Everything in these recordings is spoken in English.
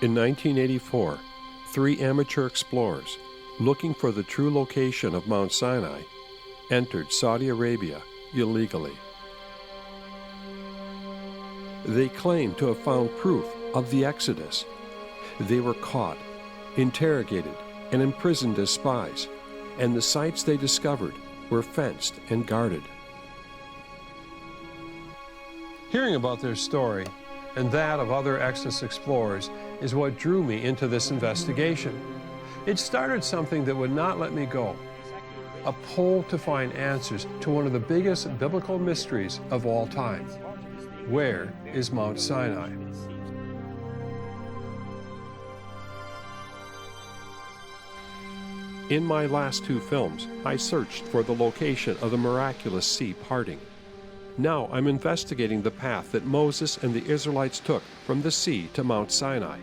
In 1984, 3 amateur explorers, looking for the true location of Mount Sinai, entered Saudi Arabia illegally. They claimed to have found proof of the Exodus. They were caught, interrogated, and imprisoned as spies, and the sites they discovered were fenced and guarded. Hearing about their story and that of other Exodus explorers is what drew me into this investigation. It started something that would not let me go, a poll to find answers to one of the biggest biblical mysteries of all time. Where is Mount Sinai? In my last 2 films, I searched for the location of the miraculous sea parting. Now I'm investigating the path that Moses and the Israelites took from the sea to Mount Sinai.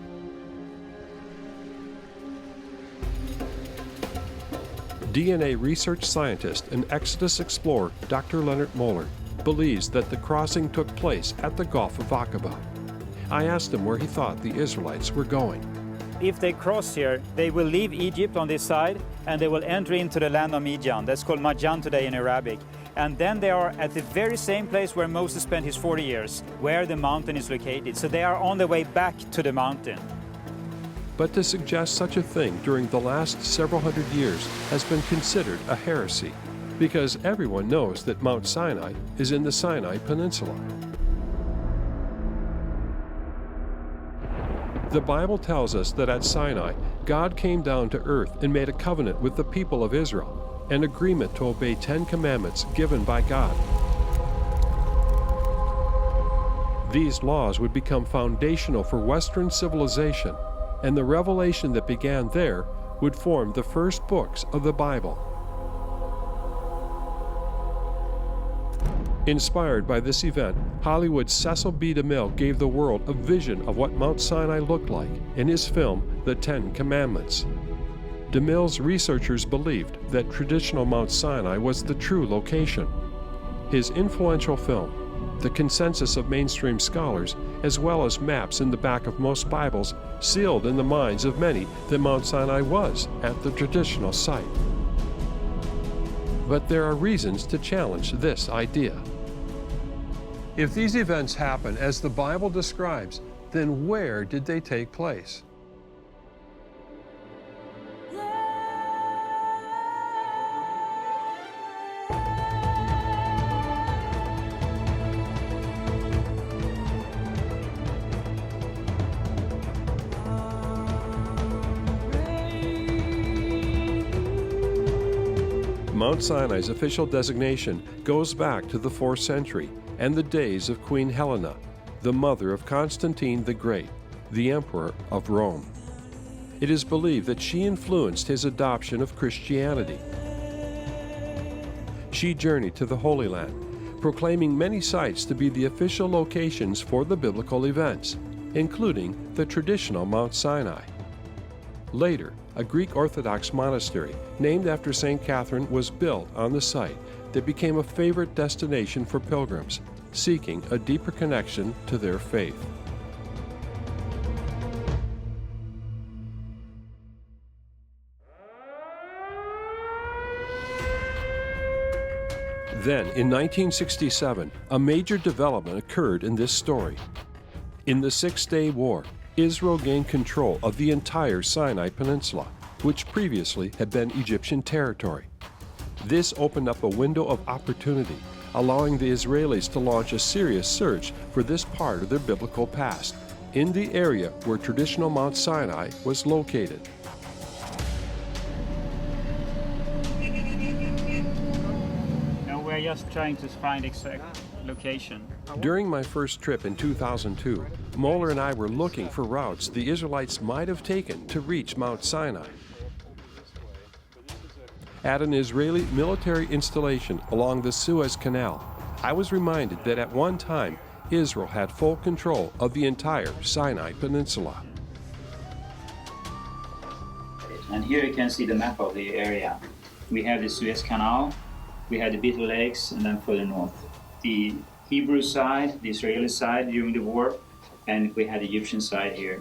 DNA research scientist and Exodus explorer Dr. Leonard Moeller believes that the crossing took place at the Gulf of Aqaba. I asked him where he thought the Israelites were going. If they cross here, they will leave Egypt on this side and they will enter into the land of Midian. That's called Majan today in Arabic. And then they are at the very same place where Moses spent his 40 years, where the mountain is located. So they are on the way back to the mountain. But to suggest such a thing during the last several hundred years has been considered a heresy, because everyone knows that Mount Sinai is in the Sinai Peninsula. The Bible tells us that at Sinai, God came down to earth and made a covenant with the people of Israel, an agreement to obey 10 commandments given by God. These laws would become foundational for Western civilization, and the revelation that began there would form the first books of the Bible. Inspired by this event, Hollywood's Cecil B. DeMille gave the world a vision of what Mount Sinai looked like in his film, The 10 Commandments. DeMille's researchers believed that traditional Mount Sinai was the true location. His influential film, the consensus of mainstream scholars, as well as maps in the back of most Bibles, sealed in the minds of many that Mount Sinai was at the traditional site. But there are reasons to challenge this idea. If these events happen as the Bible describes, then where did they take place? Mount Sinai's official designation goes back to the 4th century and the days of Queen Helena, the mother of Constantine the Great, the Emperor of Rome. It is believed that she influenced his adoption of Christianity. She journeyed to the Holy Land, proclaiming many sites to be the official locations for the biblical events, including the traditional Mount Sinai. Later, a Greek Orthodox monastery named after St. Catherine was built on the site that became a favorite destination for pilgrims seeking a deeper connection to their faith. Then, in 1967, a major development occurred in this story. In the Six-Day War, Israel gained control of the entire Sinai Peninsula, which previously had been Egyptian territory. This opened up a window of opportunity, allowing the Israelis to launch a serious search for this part of their biblical past, in the area where traditional Mount Sinai was located. Now we're just trying to find exact location. During my first trip in 2002, Moeller and I were looking for routes the Israelites might have taken to reach Mount Sinai. At an Israeli military installation along the Suez Canal, I was reminded that at one time, Israel had full control of the entire Sinai Peninsula. And here you can see the map of the area. We have the Suez Canal, we have the Bitter Lakes, and then further north, the Hebrew side, the Israeli side during the war, and we had the Egyptian side here.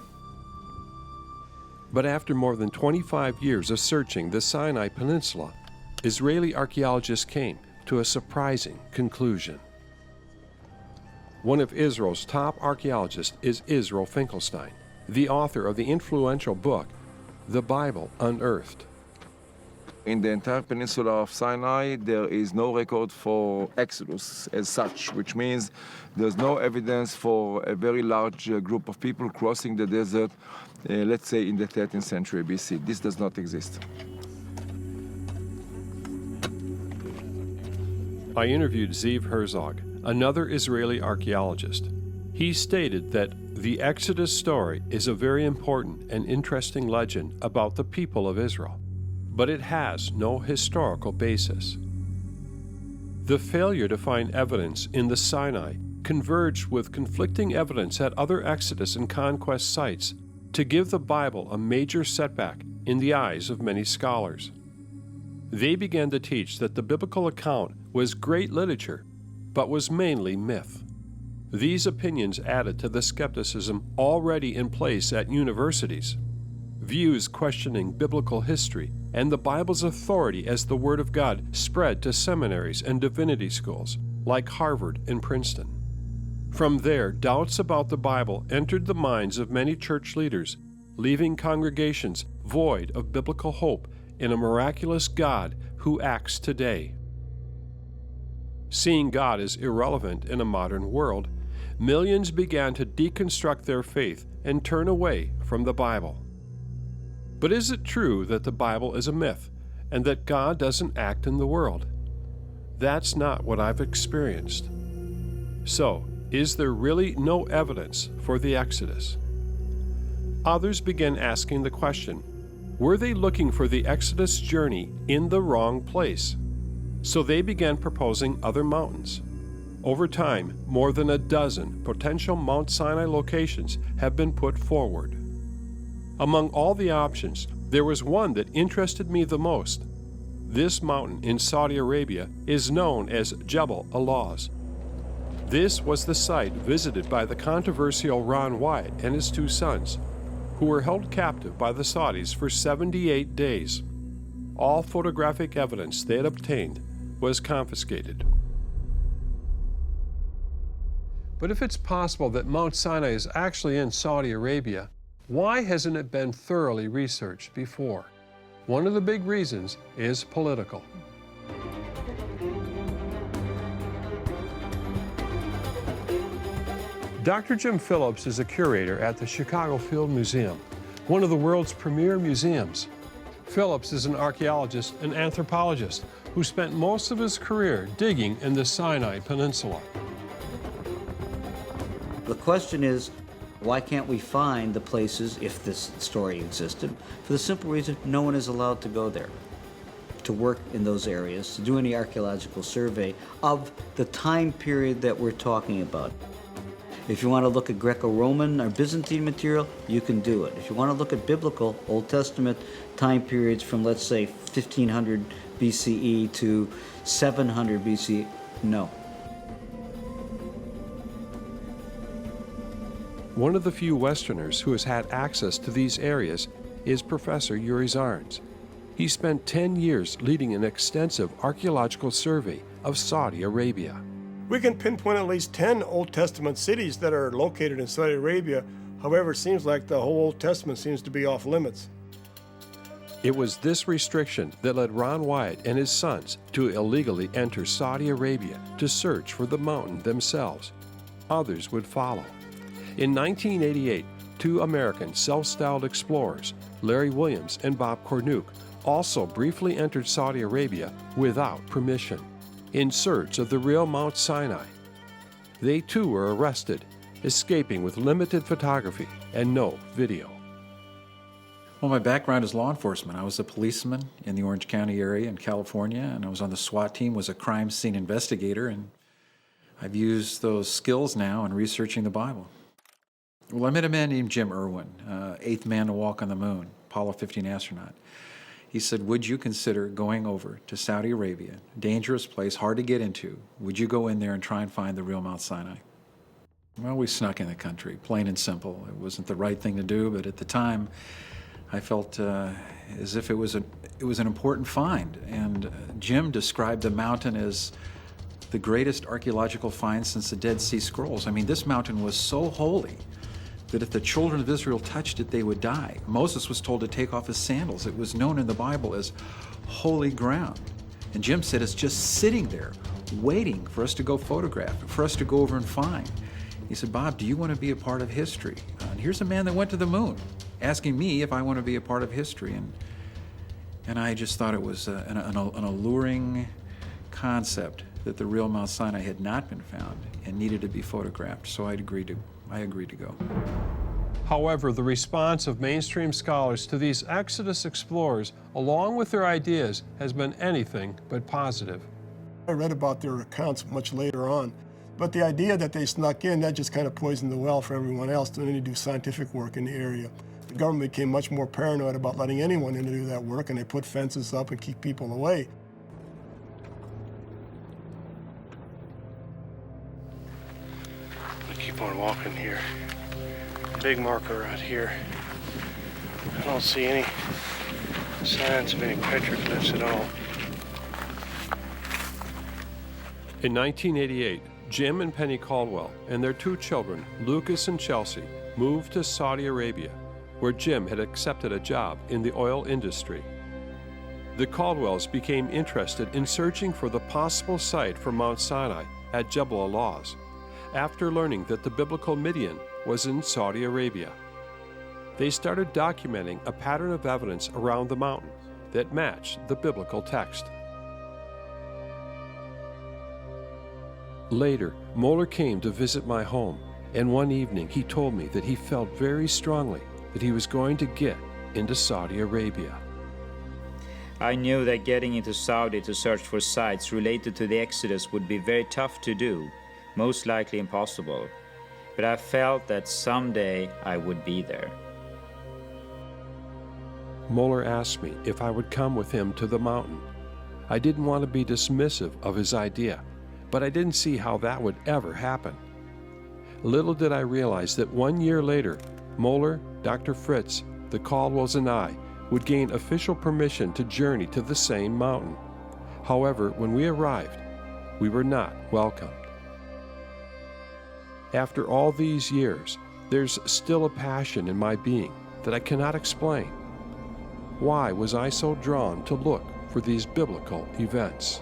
But after more than 25 years of searching the Sinai Peninsula, Israeli archaeologists came to a surprising conclusion. One of Israel's top archaeologists is Israel Finkelstein, the author of the influential book, The Bible Unearthed. In the entire peninsula of Sinai, there is no record for Exodus as such, which means there's no evidence for a very large group of people crossing the desert, let's say in the 13th century BC. This does not exist. I interviewed Ziv Herzog, another Israeli archaeologist. He stated that the Exodus story is a very important and interesting legend about the people of Israel, but it has no historical basis. The failure to find evidence in the Sinai converged with conflicting evidence at other Exodus and conquest sites to give the Bible a major setback in the eyes of many scholars. They began to teach that the biblical account was great literature, but was mainly myth. These opinions added to the skepticism already in place at universities. Views questioning biblical history and the Bible's authority as the Word of God spread to seminaries and divinity schools like Harvard and Princeton. From there, doubts about the Bible entered the minds of many church leaders, leaving congregations void of biblical hope in a miraculous God who acts today. Seeing God as irrelevant in a modern world, millions began to deconstruct their faith and turn away from the Bible. But is it true that the Bible is a myth and that God doesn't act in the world? That's not what I've experienced. So, is there really no evidence for the Exodus? Others began asking the question, were they looking for the Exodus journey in the wrong place? So they began proposing other mountains. Over time, more than a dozen potential Mount Sinai locations have been put forward. Among all the options, there was one that interested me the most. This mountain in Saudi Arabia is known as Jebel Alaz. This was the site visited by the controversial Ron Wyatt and his two sons, who were held captive by the Saudis for 78 days. All photographic evidence they had obtained was confiscated. But if it's possible that Mount Sinai is actually in Saudi Arabia, why hasn't it been thoroughly researched before? One of the big reasons is political. Dr. Jim Phillips is a curator at the Chicago Field Museum, one of the world's premier museums. Phillips is an archaeologist and anthropologist who spent most of his career digging in the Sinai Peninsula. The question is, why can't we find the places, if this story existed, for the simple reason no one is allowed to go there, to work in those areas, to do any archaeological survey of the time period that we're talking about. If you want to look at Greco-Roman or Byzantine material, you can do it. If you want to look at biblical, Old Testament time periods from, let's say, 1500 BCE to 700 BCE, no. One of the few Westerners who has had access to these areas is Professor Yuri Zarnes. He spent 10 years leading an extensive archaeological survey of Saudi Arabia. We can pinpoint at least 10 Old Testament cities that are located in Saudi Arabia. However, it seems like the whole Old Testament seems to be off limits. It was this restriction that led Ron Wyatt and his sons to illegally enter Saudi Arabia to search for the mountain themselves. Others would follow. In 1988, two American self-styled explorers, Larry Williams and Bob Cornuke, also briefly entered Saudi Arabia without permission, in search of the real Mount Sinai. They too were arrested, escaping with limited photography and no video. Well, my background is law enforcement. I was a policeman in the Orange County area in California, and I was on the SWAT team, was a crime scene investigator, and I've used those skills now in researching the Bible. Well, I met a man named Jim Irwin, eighth man to walk on the moon, Apollo 15 astronaut. He said, would you consider going over to Saudi Arabia, dangerous place, hard to get into? Would you go in there and try and find the real Mount Sinai? Well, we snuck in the country, plain and simple. It wasn't the right thing to do, but at the time, I felt as if it was an important find. And Jim described the mountain as the greatest archaeological find since the Dead Sea Scrolls. I mean, this mountain was so holy that if the children of Israel touched it, they would die. Moses was told to take off his sandals. It was known in the Bible as holy ground. And Jim said it's just sitting there, waiting for us to go photograph, for us to go over and find. He said, Bob, do you want to be a part of history? And here's a man that went to the moon, asking me if I want to be a part of history. And I just thought it was an alluring concept that the real Mount Sinai had not been found and needed to be photographed. So I agreed to go. However, the response of mainstream scholars to these Exodus explorers, along with their ideas, has been anything but positive. I read about their accounts much later on, but the idea that they snuck in, that just kind of poisoned the well for everyone else doing any do scientific work in the area. The government became much more paranoid about letting anyone in to do that work, and they put fences up and keep people away. Keep on walking here. Big marker right here. I don't see any signs of any petroglyphs at all. In 1988, Jim and Penny Caldwell and their two children, Lucas and Chelsea, moved to Saudi Arabia, where Jim had accepted a job in the oil industry. The Caldwells became interested in searching for the possible site for Mount Sinai at Jebel al-Lawz, after learning that the biblical Midian was in Saudi Arabia. They started documenting a pattern of evidence around the mountain that matched the biblical text. Later, Moeller came to visit my home, and one evening he told me that he felt very strongly that he was going to get into Saudi Arabia. I knew that getting into Saudi to search for sites related to the Exodus would be very tough to do, most likely impossible, but I felt that someday I would be there. Moeller asked me if I would come with him to the mountain. I didn't want to be dismissive of his idea, but I didn't see how that would ever happen. Little did I realize that 1 year later, Moeller, Dr. Fritz, the Caldwells, and I would gain official permission to journey to the same mountain. However, when we arrived, we were not welcomed. After all these years, there's still a passion in my being that I cannot explain. Why was I so drawn to look for these biblical events?